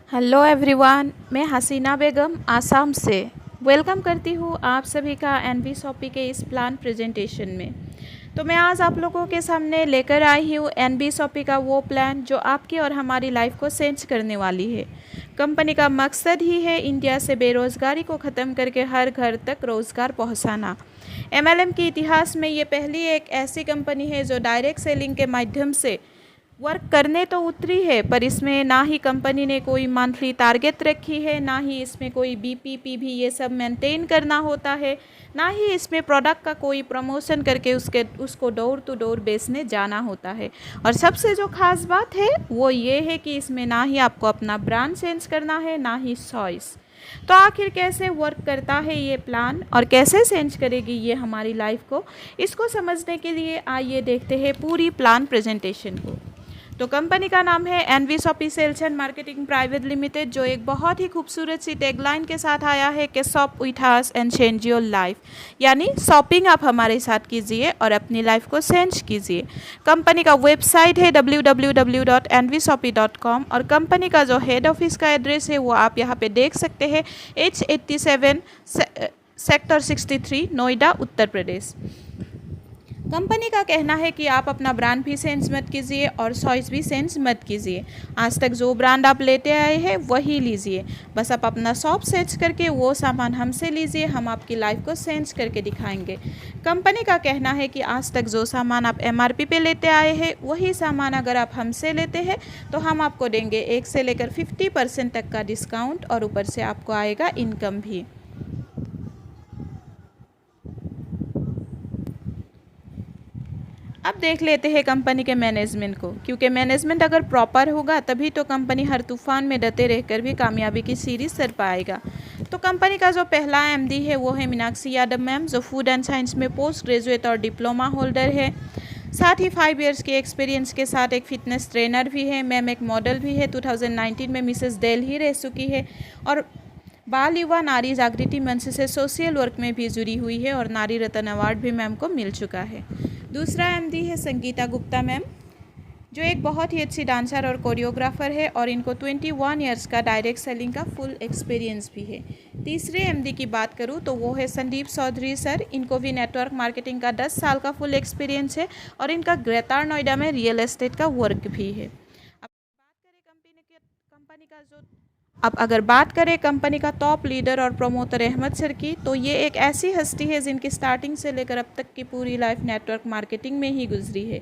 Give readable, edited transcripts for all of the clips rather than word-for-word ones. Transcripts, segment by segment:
Hello everyone, मैं हसीना बेगम आसाम से welcome करती हूँ आप सभी का एनवी शॉपी के इस प्लान प्रेजेंटेशन में। तो मैं आज आप लोगों के सामने लेकर आई हूँ एनवी शॉपी का वो प्लान जो आपकी और हमारी लाइफ को चेंज करने वाली है। कंपनी का मकसद ही है इंडिया से बेरोज़गारी को ख़त्म करके हर घर तक रोज़गार पहुँचाना। एमएलएम के इतिहास में ये पहली एक ऐसी कंपनी है जो डायरेक्ट सेलिंग के माध्यम से वर्क करने तो उतरी है, पर इसमें ना ही कंपनी ने कोई मंथली टारगेट रखी है, ना ही इसमें कोई बीपीपी भी ये सब मेंटेन करना होता है, ना ही इसमें प्रोडक्ट का कोई प्रमोशन करके उसको डोर टू डोर बेचने जाना होता है। और सबसे जो खास बात है वो ये है कि इसमें ना ही आपको अपना ब्रांड चेंज करना है, ना ही चॉइस। तो आखिर कैसे वर्क करता है ये प्लान और कैसे चेंज करेगी ये हमारी लाइफ को, इसको समझने के लिए आइए देखते हैं पूरी प्लान प्रेजेंटेशन को। तो कंपनी का नाम है NV shoppy sales and marketing private limited, जो एक बहुत ही खूबसूरत सी टैगलाइन के साथ आया है कि shop with us and change your life, यानी शॉपिंग आप हमारे साथ कीजिए और अपनी लाइफ को चेंज कीजिए। कंपनी का वेबसाइट है www.nvshopee.com और कंपनी का जो हेड ऑफिस का एड्रेस है वो आप यहाँ पे देख सकते हैं, H87 सेक्टर 63 नोएडा उत्तर प्रदेश। कंपनी का कहना है कि आप अपना ब्रांड भी चेंज मत कीजिए और चॉइस भी चेंज मत कीजिए। आज तक जो ब्रांड आप लेते आए हैं वही लीजिए, बस आप अपना शॉप चेंज करके वो सामान हमसे लीजिए, हम आपकी लाइफ को चेंज करके दिखाएंगे। कंपनी का कहना है कि आज तक जो सामान आप एमआरपी पे लेते आए हैं वही सामान अगर आप हमसे लेते हैं तो हम आपको देंगे 1 से लेकर 50% तक का डिस्काउंट और ऊपर से आपको आएगा इनकम भी। अब देख लेते हैं कंपनी के मैनेजमेंट को, क्योंकि मैनेजमेंट अगर प्रॉपर होगा तभी तो कंपनी हर तूफान में डटे रहकर भी कामयाबी की सीढ़ी सर पाएगा। तो कंपनी का जो पहला एमडी है वो है मीनाक्षी यादव मैम, जो फूड एंड साइंस में पोस्ट ग्रेजुएट और डिप्लोमा होल्डर है। साथ ही 5 इयर्स के एक्सपीरियंस के साथ एक फिटनेस ट्रेनर भी है। मैम एक मॉडल भी है, 2019 में मिसेस दिल्ली रह चुकी है और बाल युवा नारी जागृति मंच से सोशल वर्क में भी जुड़ी हुई है और नारी रत्न अवार्ड भी मैम को मिल चुका है। दूसरा एमडी है संगीता गुप्ता मैम, जो एक बहुत ही अच्छी डांसर और कोरियोग्राफर है और इनको 21 इयर्स का डायरेक्ट सेलिंग का फुल एक्सपीरियंस भी है। तीसरे एमडी की बात करूँ तो वो है संदीप चौधरी सर, इनको भी नेटवर्क मार्केटिंग का 10 साल का फुल एक्सपीरियंस है और इनका ग्रेटर नोएडा में रियल एस्टेट का वर्क भी है। अब अगर बात करें कंपनी का टॉप लीडर और प्रमोटर अहमद सर की, तो ये एक ऐसी हस्ती है जिनकी स्टार्टिंग से लेकर अब तक की पूरी लाइफ नेटवर्क मार्केटिंग में ही गुजरी है।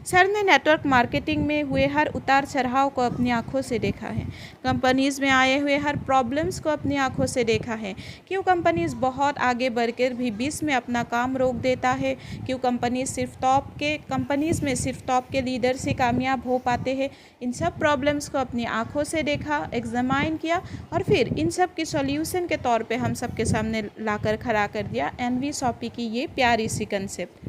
सर ने नेटवर्क मार्केटिंग में हुए हर उतार चढ़ाव को अपनी आंखों से देखा है, कंपनीज़ में आए हुए हर प्रॉब्लम्स को अपनी आंखों से देखा है। क्यों कंपनीज़ बहुत आगे बढ़कर भी बीच में अपना काम रोक देता है, क्यों कंपनीज़ में सिर्फ टॉप के लीडर से कामयाब हो पाते हैं, इन सब प्रॉब्लम्स को अपनी आंखों से देखा, एग्जामाइन किया और फिर इन सब के सॉल्यूशन के तौर पे हम सब के सामने लाकर खड़ा कर दिया एनवी शॉपी की ये प्यारी सी कंसेप्ट।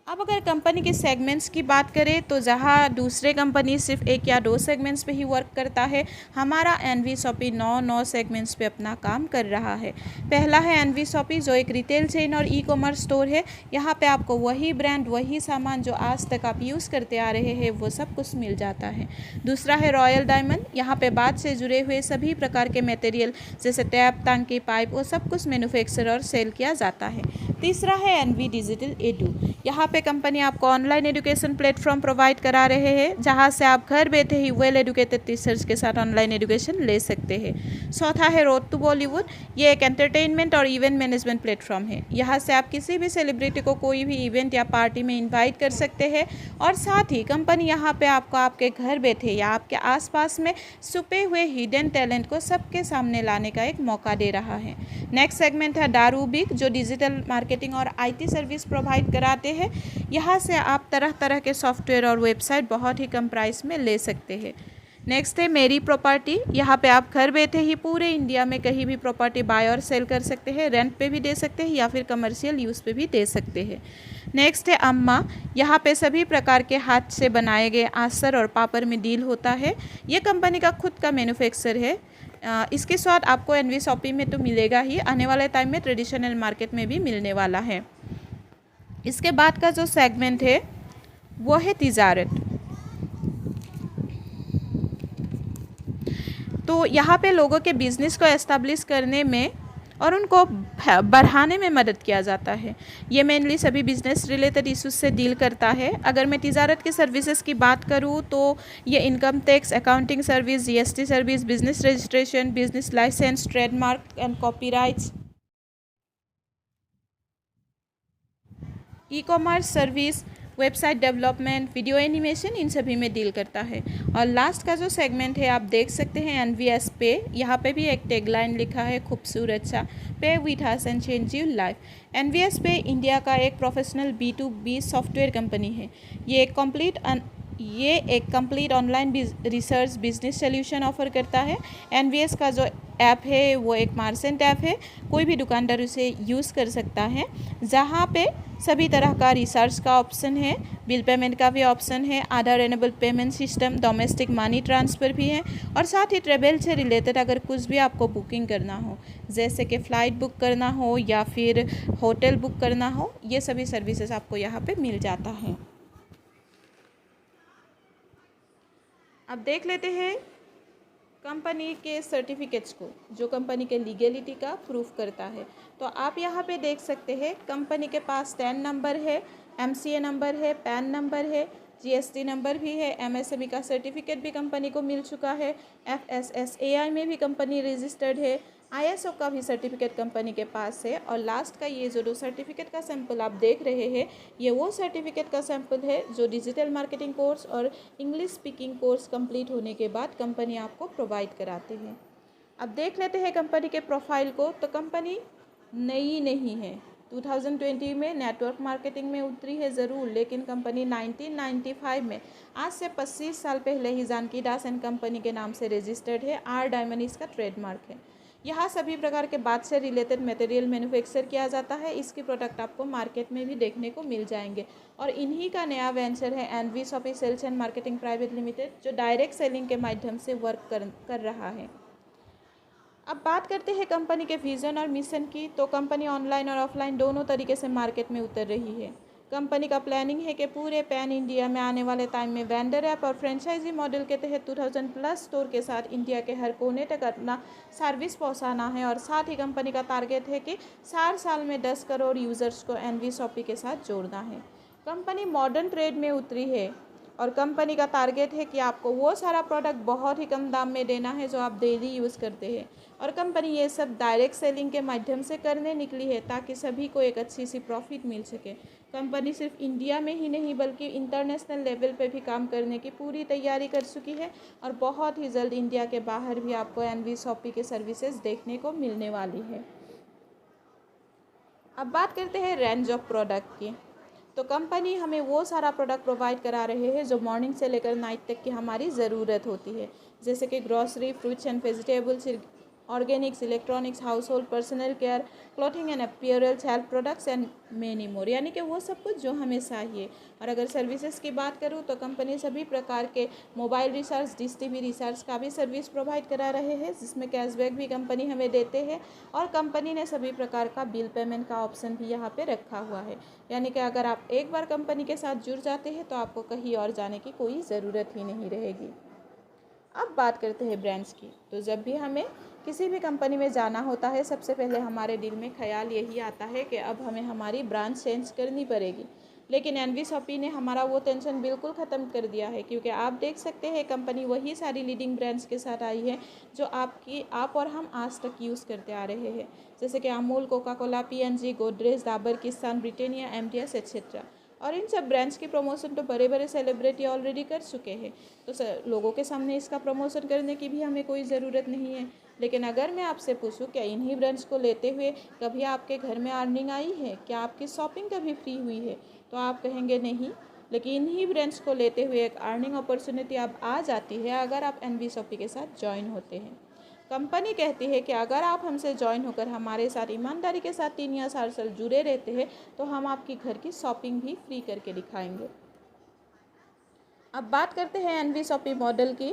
अब अगर कंपनी के सेगमेंट्स की बात करें तो जहां दूसरे कंपनी सिर्फ 1 या 2 सेगमेंट्स पे ही वर्क करता है, हमारा एनवी शॉपी 9 सेगमेंट्स पे अपना काम कर रहा है। पहला है एनवी शॉपी, जो एक रिटेल चेन और ई कॉमर्स स्टोर है। यहाँ पे आपको वही ब्रांड, वही सामान जो आज तक आप यूज़ करते आ रहे हैं वो सब कुछ मिल जाता है। दूसरा है रॉयल डायमंड, यहाँ पे बात से जुड़े हुए सभी प्रकार के मटेरियल जैसे टैप, टांकी, पाइप, वो सब कुछ मैन्युफैक्चर और सेल किया जाता है। तीसरा है एनवी डिजिटल एडू, यहाँ पे कंपनी आपको ऑनलाइन एजुकेशन प्लेटफॉर्म प्रोवाइड करा रहे हैं, जहाँ से आप घर बैठे ही वेल एजुकेटेड टीचर्स के साथ ऑनलाइन एजुकेशन ले सकते हैं। चौथा है रोड टू बॉलीवुड, ये एक एंटरटेनमेंट और इवेंट मैनेजमेंट प्लेटफॉर्म है। यहाँ से आप किसी भी सेलिब्रिटी को कोई भी इवेंट या पार्टी में इन्वाइट कर सकते हैं और साथ ही कंपनी यहाँ पे आपको आपके घर बैठे या आपके आसपास में छुपे हुए हिडन टैलेंट को सबके सामने लाने का एक मौका दे रहा है। नेक्स्ट सेगमेंट है दारूबिक, जो डिजिटल मार्केटिंग और IT सर्विस प्रोवाइड कराते हैं। यहाँ से आप तरह तरह के सॉफ्टवेयर और वेबसाइट बहुत ही कम प्राइस में ले सकते हैं। नेक्स्ट है मेरी प्रॉपर्टी, यहाँ पे आप घर बैठे ही पूरे इंडिया में कहीं भी प्रॉपर्टी बाय और सेल कर सकते हैं, रेंट पे भी दे सकते हैं या फिर कमर्शियल यूज़ पे भी दे सकते हैं। नेक्स्ट है अम्मा, यहाँ पे सभी प्रकार के हाथ से बनाए गए आसर और पापड़ में डील होता है। ये कंपनी का खुद का मैन्युफैक्चर है। इसके स्वाद आपको एनवी शॉपी में तो मिलेगा ही, आने वाले टाइम में ट्रेडिशनल मार्केट में भी मिलने वाला है। इसके बाद का जो सेगमेंट है वो है तिजारत। तो यहाँ पे लोगों के बिज़नेस को एस्टेब्लिश करने में और उनको बढ़ाने में मदद किया जाता है। ये मेनली सभी बिजनेस रिलेटेड इश्यूज से डील करता है। अगर मैं तिजारत की सर्विसेज की बात करूँ तो ये income tax, accounting service, GST service, business registration, business licence, trademark and copyrights, e commerce service, website development, video animation, इन सभी में डील करता है। और लास्ट का जो सेगमेंट है आप देख सकते हैं एनवीएस पे, यहाँ पे भी एक टैगलाइन लिखा है खूबसूरत सा, pay with us and change your life. NVS pay India का एक प्रोफेशनल B2B सॉफ्टवेयर कंपनी है। ये एक complete online research business solution offer करता है। एनवीएस का जो ऐप है वो एक मार्सेंट ऐप है, कोई भी दुकानदार उसे यूज़ कर सकता है, जहाँ पे सभी तरह का रिसर्च का ऑप्शन है, बिल पेमेंट का भी ऑप्शन है, Aadhaar enable payment system, domestic money transfer भी है, और साथ ही ट्रेवल से रिलेटेड अगर कुछ भी आपको बुकिंग करना हो, जैसे कि फ़्लाइट बुक करना हो या फिर होटल बुक करना हो, ये सभी सर्विसेज आपको यहाँ पे मिल जाता है। अब देख लेते हैं कंपनी के सर्टिफिकेट्स को, जो कंपनी के लीगलिटी का प्रूफ करता है। तो आप यहाँ पे देख सकते हैं कंपनी के पास टैन नंबर है, एमसीए नंबर है, पैन नंबर है, जीएसटी नंबर भी है, एमएसएमई का सर्टिफिकेट भी कंपनी को मिल चुका है, एफएसएसएआई में भी कंपनी रजिस्टर्ड है, आईएसओ का भी सर्टिफिकेट कंपनी के पास है। और लास्ट का ये जो सर्टिफिकेट का सैंपल आप देख रहे हैं, ये वो सर्टिफिकेट का सैंपल है जो डिजिटल मार्केटिंग कोर्स और इंग्लिश स्पीकिंग कोर्स कंप्लीट होने के बाद कंपनी आपको प्रोवाइड कराते हैं। अब देख लेते हैं कंपनी के प्रोफाइल को। तो कंपनी नई नहीं है, 2020 में नेटवर्क मार्केटिंग में उतरी है ज़रूर, लेकिन कंपनी 1995 में, आज से 25 साल पहले ही जानकी दास एंड कंपनी के नाम से रजिस्टर्ड है। आर डायमंड इसका ट्रेडमार्क है। यहाँ सभी प्रकार के बात से रिलेटेड मटेरियल मैन्युफैक्चर किया जाता है। इसकी प्रोडक्ट आपको मार्केट में भी देखने को मिल जाएंगे। और इन्हीं का नया वेंचर है NV shoppy sales and marketing private limited, जो डायरेक्ट सेलिंग के माध्यम से वर्क कर रहा है। अब बात करते हैं कंपनी के विज़न और मिशन की। तो कंपनी ऑनलाइन और ऑफलाइन दोनों तरीके से मार्केट में उतर रही है। कंपनी का प्लानिंग है कि पूरे पैन इंडिया में आने वाले टाइम में वेंडर ऐप और फ्रेंचाइजी मॉडल के तहत 2000+ स्टोर के साथ इंडिया के हर कोने तक अपना सर्विस पहुंचाना है। और साथ ही कंपनी का टारगेट है कि 4 साल में 10 करोड़ यूज़र्स को एनवी शॉपी के साथ जोड़ना है। कंपनी मॉडर्न ट्रेड में उतरी है और कंपनी का टारगेट है कि आपको वो सारा प्रोडक्ट बहुत ही कम दाम में देना है जो आप डेली यूज़ करते हैं। और कंपनी ये सब डायरेक्ट सेलिंग के माध्यम से करने निकली है ताकि सभी को एक अच्छी सी प्रॉफिट मिल सके। कंपनी सिर्फ इंडिया में ही नहीं बल्कि इंटरनेशनल लेवल पे भी काम करने की पूरी तैयारी कर चुकी है और बहुत ही जल्द इंडिया के बाहर भी आपको एनवी शॉपी के सर्विसेज देखने को मिलने वाली है। अब बात करते हैं रेंज ऑफ प्रोडक्ट की। तो कंपनी हमें वो सारा प्रोडक्ट प्रोवाइड करा रहे हैं जो मॉर्निंग से लेकर नाइट तक की हमारी ज़रूरत होती है, जैसे कि grocery, fruits and vegetables, organics, electronics, household, personal care, clothing and apparels, health products and many more, यानी कि वो सब कुछ जो हमें चाहिए। और अगर सर्विसेज की बात करूँ तो कंपनी सभी प्रकार के mobile recharge, dish TV recharge का भी सर्विस प्रोवाइड करा रहे हैं, जिसमें कैशबैक भी कंपनी हमें देते हैं। और कंपनी ने सभी प्रकार का बिल पेमेंट का ऑप्शन भी यहाँ पे रखा हुआ है, यानी कि अगर आप एक बार कंपनी के साथ जुड़ जाते हैं तो आपको कहीं और जाने की कोई ज़रूरत ही नहीं रहेगी। अब बात करते हैं ब्रांड्स की। तो जब भी हमें किसी भी कंपनी में जाना होता है, सबसे पहले हमारे दिल में ख्याल यही आता है कि अब हमें हमारी ब्रांच चेंज करनी पड़ेगी। लेकिन एनवी शॉपी ने हमारा वो टेंशन बिल्कुल ख़त्म कर दिया है, क्योंकि आप देख सकते हैं कंपनी वही सारी लीडिंग ब्रांड्स के साथ आई है जो आप और हम आज तक यूज़ करते आ रहे हैं, जैसे कि Amul, Coca Cola, PNG, Godrej, Dabur, किसान, ब्रिटानिया, एमटीएस एक्सेट्रा। और इन सब ब्रांड्स की प्रमोशन तो बड़े बड़े सेलिब्रिटी ऑलरेडी कर चुके हैं, तो लोगों के सामने इसका प्रमोशन करने की भी हमें कोई ज़रूरत नहीं है। लेकिन अगर मैं आपसे पूछूं क्या इन्हीं ब्रांड्स को लेते हुए कभी आपके घर में अर्निंग आई है, क्या आपकी शॉपिंग कभी फ्री हुई है, तो आप कहेंगे नहीं। लेकिन इन्हीं ब्रांड्स को लेते हुए एक अर्निंग अपॉर्चुनिटी अब आ जाती है अगर आप एनवी शॉपी के साथ ज्वाइन होते हैं। कंपनी कहती है कि अगर आप हमसे ज्वाइन होकर हमारे साथ ईमानदारी के साथ 3 या 4 साल जुड़े रहते हैं तो हम आपकी घर की शॉपिंग भी फ्री करके दिखाएंगे। अब बात करते हैं एनवी शॉपी मॉडल की।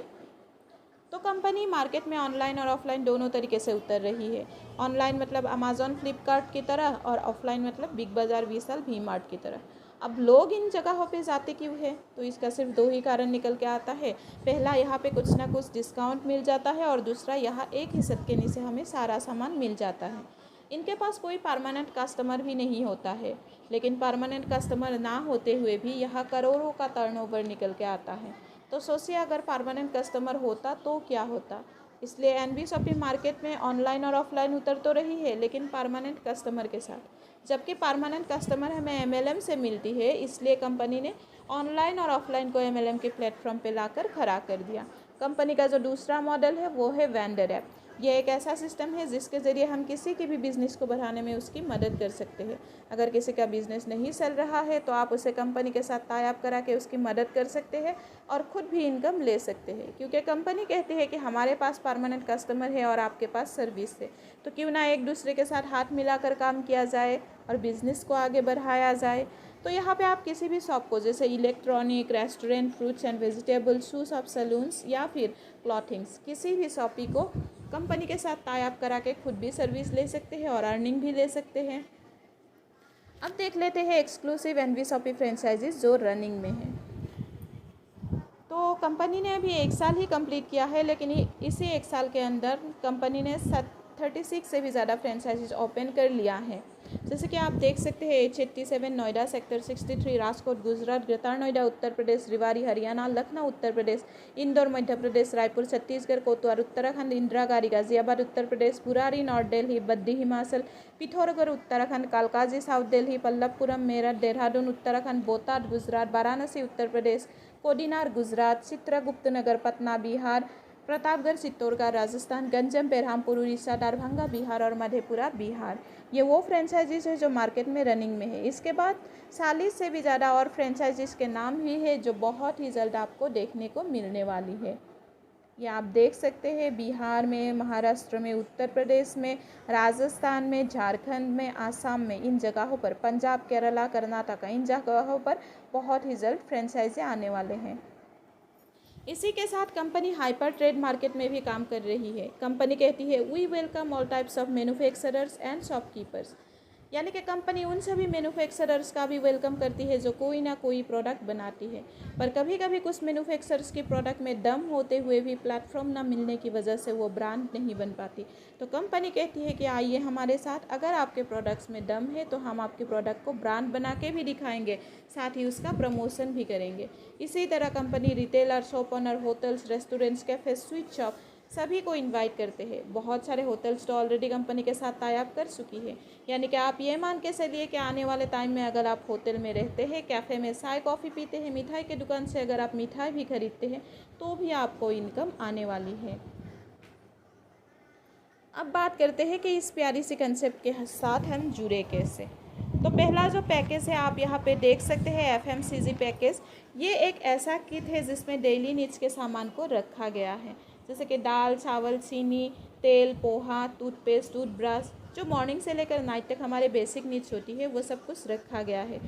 तो कंपनी मार्केट में ऑनलाइन और ऑफलाइन दोनों तरीके से उतर रही है। ऑनलाइन मतलब अमेज़ॉन, फ्लिपकार्ट की तरह, और ऑफलाइन मतलब बिग बाज़ार, विशाल, वी मार्ट की तरह। अब लोग इन जगहों पे जाते क्यों है? तो इसका सिर्फ दो ही कारण निकल के आता है। पहला, यहाँ पे कुछ ना कुछ डिस्काउंट मिल जाता है, और दूसरा, यहाँ एक ही छत के नीचे हमें सारा सामान मिल जाता है। इनके पास कोई परमानेंट कस्टमर भी नहीं होता है, लेकिन परमानेंट कस्टमर ना होते हुए भी यहाँ करोड़ों का टर्नओवर निकल के आता है। तो सोचिए, अगर परमानेंट कस्टमर होता तो क्या होता। इसलिए एनवी शॉपिंग मार्केट में ऑनलाइन और ऑफलाइन उतर तो रही है, लेकिन परमानेंट कस्टमर के साथ। जबकि परमानेंट कस्टमर हमें एमएलएम से मिलती है, इसलिए कंपनी ने ऑनलाइन और ऑफलाइन को एमएलएम के प्लेटफॉर्म पे लाकर खड़ा कर दिया। कंपनी का जो दूसरा मॉडल है वो है वेंडर ऐप। यह एक ऐसा सिस्टम है जिसके ज़रिए हम किसी के भी बिज़नेस को बढ़ाने में उसकी मदद कर सकते हैं। अगर किसी का बिज़नेस नहीं चल रहा है तो आप उसे कंपनी के साथ टाई अप करा के उसकी मदद कर सकते हैं और ख़ुद भी इनकम ले सकते हैं, क्योंकि कंपनी कहती है कि हमारे पास परमानेंट कस्टमर है और आपके पास सर्विस है, तो क्यों ना एक दूसरे के साथ हाथ मिलाकर काम किया जाए और बिज़नेस को आगे बढ़ाया जाए। तो यहाँ पे आप किसी भी शॉप को, जैसे electronic, restaurant, fruits and vegetable, shoe shop, salons या फिर क्लॉथिंग्स, किसी भी शॉपी को कंपनी के साथ टाई अप करा के खुद भी सर्विस ले सकते हैं और अर्निंग भी ले सकते हैं। अब देख लेते हैं एक्सक्लूसिव एनवी शॉपी फ्रेंचाइजीज जो रनिंग में है। तो कंपनी ने अभी 1 साल ही कंप्लीट किया है, लेकिन इसी 1 साल के अंदर कंपनी ने 36 से भी ज़्यादा फ्रेंचाइजीज ओपन कर लिया है। जैसे कि आप देख सकते हैं H87 Noida, sector 63 Rajkot Gujarat, greater Noida Uttar Pradesh, Rewari Haryana, Lucknow Uttar Pradesh, Indore Madhya Pradesh, Raipur Chhattisgarh, Kotwal Uttarakhand, Indira Gandhi Ghaziabad Uttar Pradesh, Burari north Delhi, Baddi Himachal, Pithoragarh Uttarakhand, Kalkaji south Delhi, Pallavpuram Meerut Dehradun Uttarakhand, Botad Gujarat, Varanasi Uttar Pradesh, Kodinar Gujarat, Chitragupta Nagar Patna Bihar, Pratapgarh Chittorgarh Rajasthan, Ganjam Berhampur Orissa, Darbhanga Bihar और मधेपुरा बिहार। ये वो फ्रेंचाइजीज है जो मार्केट में रनिंग में है। इसके बाद 40 से भी ज़्यादा और फ्रेंचाइजीज के नाम भी है जो बहुत ही जल्द आपको देखने को मिलने वाली है। ये आप देख सकते हैं बिहार में, महाराष्ट्र में, उत्तर प्रदेश में, राजस्थान में, झारखंड में, आसाम में, इन जगहों पर, पंजाब, केरला, कर्नाटक, इन जगहों पर बहुत ही जल्द फ्रेंचाइजी आने वाले हैं। इसी के साथ कंपनी हाइपर ट्रेड मार्केट में भी काम कर रही है। कंपनी कहती है we welcome all types of manufacturers and shopkeepers, यानी कि कंपनी उन सभी मैन्युफैक्चरर्स का भी वेलकम करती है जो कोई ना कोई प्रोडक्ट बनाती है। पर कभी कभी कुछ मैन्युफैक्चरर्स की प्रोडक्ट में दम होते हुए भी प्लेटफॉर्म ना मिलने की वजह से वो ब्रांड नहीं बन पाती। तो कंपनी कहती है कि आइए हमारे साथ, अगर आपके प्रोडक्ट्स में दम है तो हम आपके प्रोडक्ट को ब्रांड बना के भी दिखाएंगे, साथ ही उसका प्रमोशन भी करेंगे। इसी तरह company retailer, shop owner, hotels, restaurants, cafe, sweet shop सभी को इनवाइट करते हैं। बहुत सारे होटल्स तो ऑलरेडी कंपनी के साथ टाई अप कर चुकी है, यानी कि आप ये मान के चलिए कि आने वाले टाइम में अगर आप होटल में रहते हैं, कैफ़े में चाय कॉफ़ी पीते हैं, मिठाई की दुकान से अगर आप मिठाई भी खरीदते हैं तो भी आपको इनकम आने वाली है। अब बात करते हैं कि इस प्यारी सी कंसेप्ट के साथ हम जुड़े कैसे। तो पहला जो पैकेज है आप यहाँ पे देख सकते हैं, FMCG पैकेज। ये एक ऐसा किट है जिसमें डेली नीड्स के सामान को रखा गया है, जैसे कि दाल, चावल, चीनी, तेल, पोहा, टूथपेस्ट, टूथब्रश, जो मॉर्निंग से लेकर नाइट तक हमारे बेसिक नीड्स होती है वो सब कुछ रखा गया है।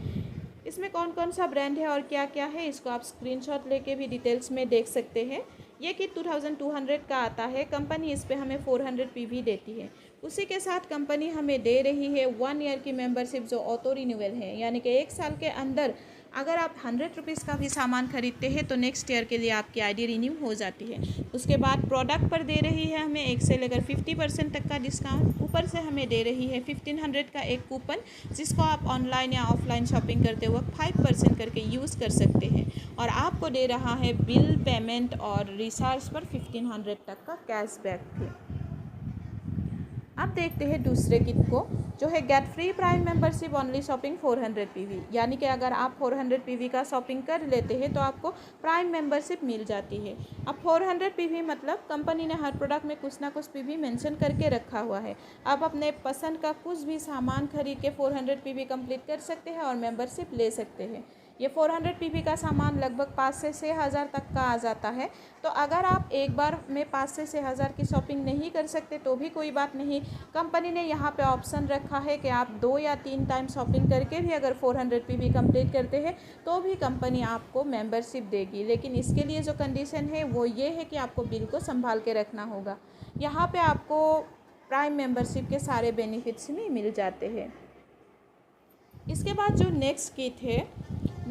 इसमें कौन कौन सा ब्रांड है और क्या क्या है इसको आप स्क्रीनशॉट लेके भी डिटेल्स में देख सकते हैं। ये किट 2200 का आता है। कंपनी इस पे हमें 400 PV देती है। उसी के साथ कंपनी हमें दे रही है 1 ईयर की मेंबरशिप जो ऑटो रिन्यूअल है, यानी कि 1 साल के अंदर अगर आप 100 रुपीज़ का भी सामान खरीदते हैं तो नेक्स्ट ईयर के लिए आपकी ID रिन्यू हो जाती है। उसके बाद प्रोडक्ट पर दे रही है हमें 1 से लेकर 50% तक का डिस्काउंट। ऊपर से हमें दे रही है 1500 का एक कूपन, जिसको आप ऑनलाइन या ऑफलाइन शॉपिंग करते वक्त 5% करके यूज़ कर सकते हैं। और आपको दे रहा है बिल पेमेंट और रिचार्ज पर 1500 तक का कैशबैक भी। अब देखते हैं दूसरे किट को, जो है get free prime membership only shopping 400 PV, यानी कि अगर आप 400 PV का शॉपिंग कर लेते हैं तो आपको प्राइम मेंबरशिप मिल जाती है। अब 400 PV मतलब कंपनी ने हर प्रोडक्ट में कुछ ना कुछ PV मेंशन करके रखा हुआ है। आप अपने पसंद का कुछ भी सामान खरीद के 400 PV कंप्लीट कर सकते हैं और मेंबरशिप ले सकते हैं। ये 400 PV का सामान लगभग 5 से 6 हज़ार तक का आ जाता है। तो अगर आप एक बार में 5 से 6 हज़ार की शॉपिंग नहीं कर सकते तो भी कोई बात नहीं, कंपनी ने यहाँ पे ऑप्शन रखा है कि आप 2 या 3 टाइम शॉपिंग करके भी अगर 400 PV कंप्लीट करते हैं तो भी कंपनी आपको मेंबरशिप देगी। लेकिन इसके लिए जो कंडीशन है वो ये है कि आपको बिल को संभाल के रखना होगा। यहाँ पर आपको प्राइम मेंबरशिप के सारे बेनिफिट्स भी मिल जाते हैं। इसके बाद जो नेक्स्ट किट है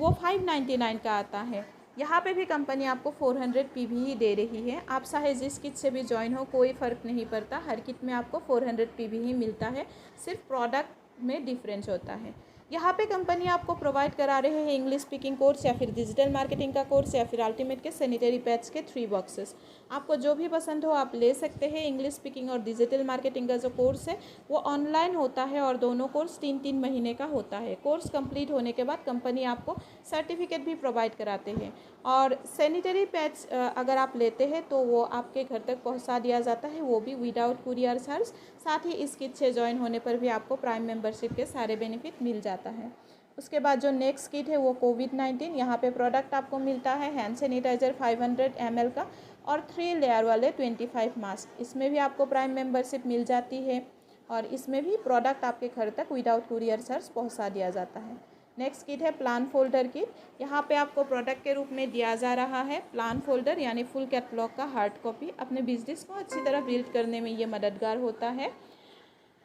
वो 599 का आता है। यहाँ पे भी कंपनी आपको 400 PV ही दे रही है। आप चाहे जिस किट से भी ज्वाइन हो, कोई फ़र्क नहीं पड़ता, हर किट में आपको 400 PV ही मिलता है, सिर्फ प्रोडक्ट में डिफरेंस होता है। यहाँ पे कंपनी आपको प्रोवाइड करा रहे हैं इंग्लिश स्पीकिंग कोर्स या फिर डिजिटल मार्केटिंग का कोर्स या फिर अल्टीमेट के सैनिटरी पैड्स के 3 बॉक्सेस। आपको जो भी पसंद हो आप ले सकते हैं। इंग्लिश स्पीकिंग और डिजिटल मार्केटिंग का जो कोर्स है वो ऑनलाइन होता है और दोनों कोर्स 3-3 महीने का होता है। कोर्स कंप्लीट होने के बाद कंपनी आपको सर्टिफिकेट भी प्रोवाइड कराते हैं। और सैनिटरी पैड्स अगर आप लेते हैं तो वो आपके घर तक पहुँचा दिया जाता है, वो भी विदाउट कुरियर चार्ज। साथ ही इस किट से ज्वाइन होने पर भी आपको प्राइम मेंबरशिप के सारे बेनिफिट मिल जाता है। उसके बाद जो नेक्स्ट किट है वो कोविड-19। यहाँ पे प्रोडक्ट आपको मिलता है हैंड सैनिटाइज़र 500 ml का और 3 लेयर वाले 25 मास्क। इसमें भी आपको प्राइम मेंबरशिप मिल जाती है और इसमें भी प्रोडक्ट आपके घर तक विदाउट कुरियर चार्ज पहुँचा दिया जाता है। नेक्स्ट किट है प्लान फोल्डर किट। यहाँ पे आपको प्रोडक्ट के रूप में दिया जा रहा है प्लान फोल्डर, यानी फुल कैटलॉग का हार्ड कॉपी। अपने बिजनेस को अच्छी तरह बिल्ड करने में ये मददगार होता है।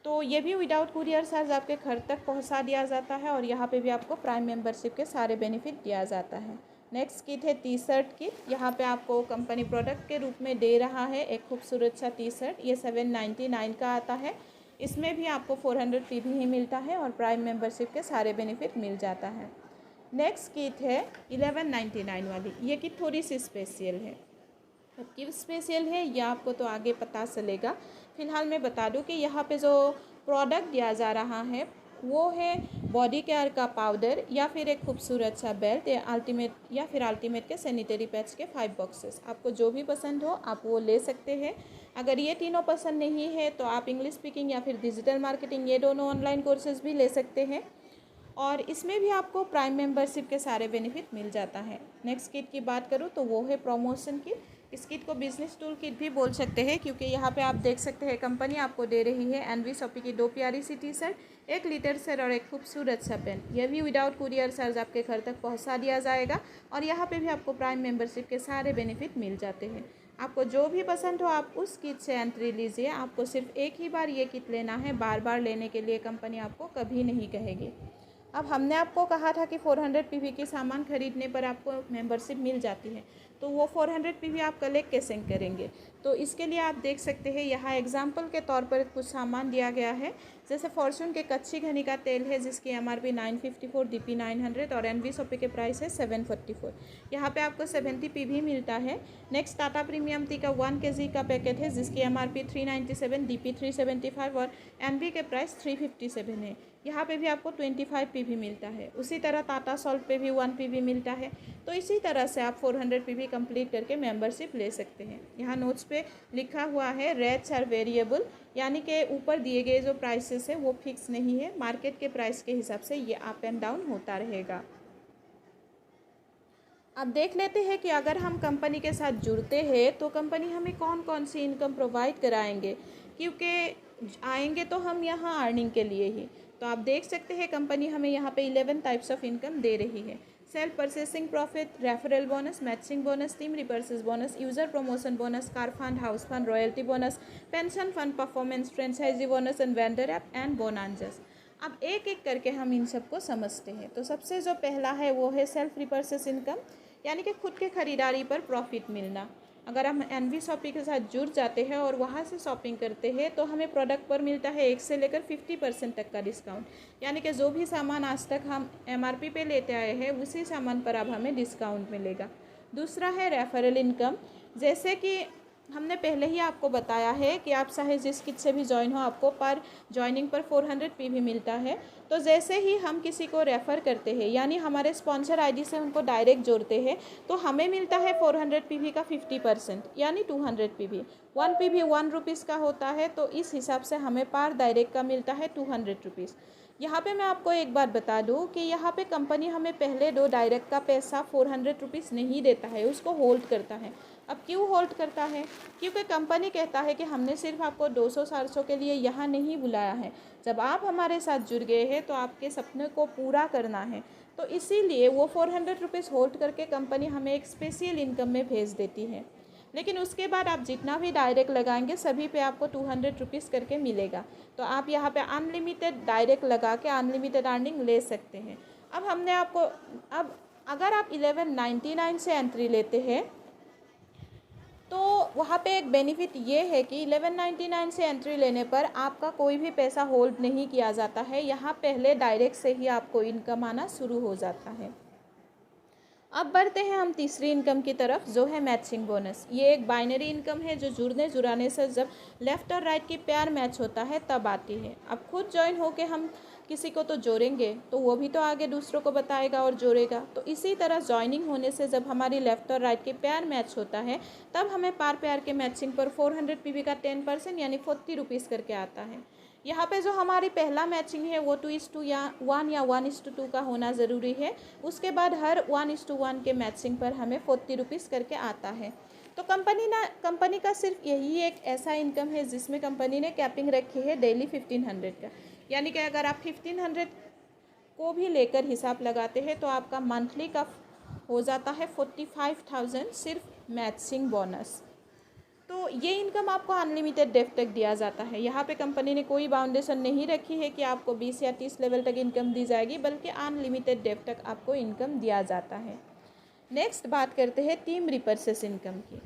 तो ये भी विदाउट कुरियर चार्ज आपके घर तक पहुंचा दिया जाता है और यहाँ पे भी आपको प्राइम मेंबरशिप के सारे बेनिफिट दिया जाता है। नेक्स्ट किट है टी शर्ट किट। यहाँ पे आपको कंपनी प्रोडक्ट के रूप में दे रहा है एक खूबसूरत सा टी शर्ट। ये 799 का आता है। इसमें भी आपको 400 PV ही मिलता है और प्राइम मेंबरशिप के सारे बेनिफिट मिल जाता है। नेक्स्ट किट है 1199 वाली। ये किट थोड़ी सी स्पेशल है। अब क्यों स्पेशल है यह आपको तो आगे पता चलेगा। फ़िलहाल मैं बता दूं कि यहाँ पे जो प्रोडक्ट दिया जा रहा है वो है बॉडी केयर का पाउडर या फिर एक खूबसूरत सा बेल्ट या फिर अल्टीमेट के सैनिटरी पैड्स के 5 बॉक्सेस। आपको जो भी पसंद हो आप वो ले सकते हैं। अगर ये तीनों पसंद नहीं है तो आप इंग्लिश स्पीकिंग या फिर डिजिटल मार्केटिंग ये दोनों ऑनलाइन कोर्सेज भी ले सकते हैं और इसमें भी आपको प्राइम मेंबरशिप के सारे बेनिफिट मिल जाता है। नेक्स्ट किट की बात करूँ तो वो है प्रमोशन किट। इस किट को बिजनेस टूल किट भी बोल सकते हैं क्योंकि यहाँ पे आप देख सकते हैं कंपनी आपको दे रही है एनवी शॉपी की 2 प्यारी सी टी शर्ट, 1 लीटर सर और एक खूबसूरत सा पेन। यह भी विदाउट कुरियर चार्ज आपके घर तक पहुँचा दिया जाएगा और यहाँ पे भी आपको प्राइम मेंबरशिप के सारे बेनिफिट मिल जाते हैं। आपको जो भी पसंद हो आप उस किट से एंट्री लीजिए। आपको सिर्फ एक ही बार ये किट लेना है, बार बार लेने के लिए कंपनी आपको कभी नहीं कहेगी। अब हमने आपको कहा था कि 400 PV के सामान खरीदने पर आपको मेंबरशिप मिल जाती है, तो वो 400 PV आप कलेक्ट कैसे करेंगे? तो इसके लिए आप देख सकते हैं यहाँ एग्जाम्पल के तौर पर कुछ सामान दिया गया है। जैसे फॉर्चून के कच्ची घनी का तेल है जिसकी MRP 954, DP 900 और एनवी शॉपी के प्राइस है 744। यहाँ पे आपको 70 PV मिलता है। नेक्स्ट टाटा प्रीमियम टी का 1 kg का पैकेट है जिसकी MRP 397, DP 375 और एनवी के प्राइस 357 है। यहाँ पे भी आपको 25 PV मिलता है। उसी तरह टाटा सॉल्ट पे भी 1 PV मिलता है। तो इसी तरह से आप 400 PV कंप्लीट करके मेंबरशिप ले सकते हैं। यहाँ नोट्स पे लिखा हुआ है रेट्स आर वेरिएबल, यानी कि ऊपर दिए गए जो प्राइसेस है वो फिक्स नहीं है, मार्केट के प्राइस के हिसाब से ये अप एंड डाउन होता रहेगा। अब देख लेते हैं कि अगर हम कंपनी के साथ जुड़ते हैं तो कंपनी हमें कौन कौन सी इनकम प्रोवाइड कराएंगे, क्योंकि आएंगे तो हम यहाँ अर्निंग के लिए ही। तो आप देख सकते हैं कंपनी हमें यहाँ पे 11 टाइप्स ऑफ इनकम दे रही है। Self purchasing profit, referral bonus, matching bonus, team repurchase bonus, user promotion bonus, car fund, house fund, royalty bonus, pension fund, performance, franchisee bonus and vendor app and bonanzas. अब एक एक करके हम इन सबको समझते हैं। तो सबसे जो पहला है वो है सेल्फ रिपर्चेस इनकम, यानी कि खुद के खरीदारी पर प्रॉफिट मिलना। अगर हम एनवी शॉपिंग के साथ जुड़ जाते हैं और वहाँ से शॉपिंग करते हैं तो हमें प्रोडक्ट पर मिलता है 1 से लेकर 50% तक का डिस्काउंट, यानी कि जो भी सामान आज तक हम MRP पे लेते आए हैं उसी सामान पर अब हमें डिस्काउंट मिलेगा। दूसरा है रेफरल इनकम। जैसे कि हमने पहले ही आपको बताया है कि आप चाहे जिस किट से भी ज्वाइन हो आपको पर ज्वाइनिंग पर 400 PV मिलता है। तो जैसे ही हम किसी को रेफ़र करते हैं, यानी हमारे स्पॉन्सर ID से उनको डायरेक्ट जोड़ते हैं, तो हमें मिलता है 400 PV का 50%, यानी 200 PV। 1 PV 1 रुपीज़ का होता है, तो इस हिसाब से हमें पर डायरेक्ट का मिलता है 200 रुपीज़। यहाँ पे मैं आपको एक बात बता दूँ कि यहाँ पे कंपनी हमें पहले 2 डायरेक्ट का पैसा 400 रुपीज़ नहीं देता है, उसको होल्ड करता है। अब क्यों होल्ड करता है? क्योंकि कंपनी कहता है कि हमने सिर्फ आपको 200-400 के लिए यहाँ नहीं बुलाया है, जब आप हमारे साथ जुड़ गए हैं तो आपके सपने को पूरा करना है। तो इसीलिए वो 400 रुपीज़ होल्ड करके कंपनी हमें एक स्पेशल इनकम में भेज देती है। लेकिन उसके बाद आप जितना भी डायरेक्ट लगाएंगे सभी पे आपको 200 रुपीज़ करके मिलेगा। तो आप यहाँ पे अनलिमिटेड डायरेक्ट लगा के अनलिमिटेड अर्निंग ले सकते हैं। अब हमने आपको, अब अगर आप 1199 से एंट्री लेते हैं तो वहाँ पे एक बेनिफिट ये है कि 1199 से एंट्री लेने पर आपका कोई भी पैसा होल्ड नहीं किया जाता है। यहाँ पहले डायरेक्ट से ही आपको इनकम आना शुरू हो जाता है। अब बढ़ते हैं हम तीसरी इनकम की तरफ, जो है मैचिंग बोनस। ये एक बाइनरी इनकम है जो जुड़ने जुड़ाने से जब लेफ़्ट और राइट की पेयर मैच होता है तब आती है। अब खुद ज्वाइन होके हम किसी को तो जोड़ेंगे तो वो भी तो आगे दूसरों को बताएगा और जोड़ेगा। तो इसी तरह ज्वाइनिंग होने से जब हमारी लेफ़्ट और राइट की पेयर मैच होता है तब हमें पर पेयर के मैचिंग पर 400 पीवी का 10% यानी 40 रुपीज़ करके आता है। यहाँ पे जो हमारी पहला मैचिंग है वो 2:1 या 1:2 का होना ज़रूरी है। उसके बाद हर 1:1 के मैचिंग पर हमें 40 रुपीज़ करके आता है। तो कंपनी का सिर्फ यही एक ऐसा इनकम है जिसमें कंपनी ने कैपिंग रखी है डेली 1500 का, यानी कि अगर आप 1500 को भी लेकर हिसाब लगाते हैं तो आपका मंथली का हो जाता है 45,000 सिर्फ मैचिंग बोनस। तो ये इनकम आपको अनलिमिटेड डेप्थ तक दिया जाता है। यहाँ पे कंपनी ने कोई बाउंडेशन नहीं रखी है कि आपको 20 या 30 लेवल तक इनकम दी जाएगी, बल्कि अनलिमिटेड डेप्थ तक आपको इनकम दिया जाता है। नेक्स्ट बात करते हैं टीम रिपर्चेस इनकम की।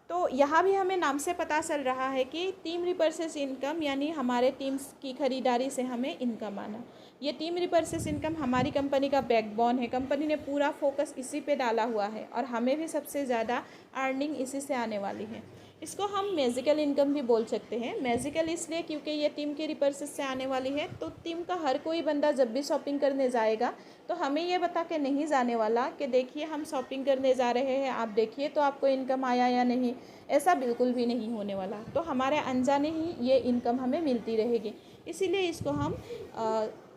तो यहाँ भी हमें नाम से पता चल रहा है कि टीम रिपर्चेस इनकम यानी हमारे टीम्स की खरीदारी से हमें इनकम आना। ये टीम रिपर्चेस इनकम हमारी कंपनी का बैकबोन है। कंपनी ने पूरा फोकस इसी पे डाला हुआ है और हमें भी सबसे ज़्यादा अर्निंग इसी से आने वाली है। इसको हम मैजिकल इनकम भी बोल सकते हैं। मैजिकल इसलिए क्योंकि ये टीम के रिपर्चेस से आने वाली है। तो टीम का हर कोई बंदा जब भी शॉपिंग करने जाएगा तो हमें ये बता के नहीं जाने वाला कि देखिए हम शॉपिंग करने जा रहे हैं, आप देखिए तो आपको इनकम आया या नहीं। ऐसा बिल्कुल भी नहीं होने वाला। तो हमारे अनजाने ही ये इनकम हमें मिलती रहेगी, इसीलिए इसको हम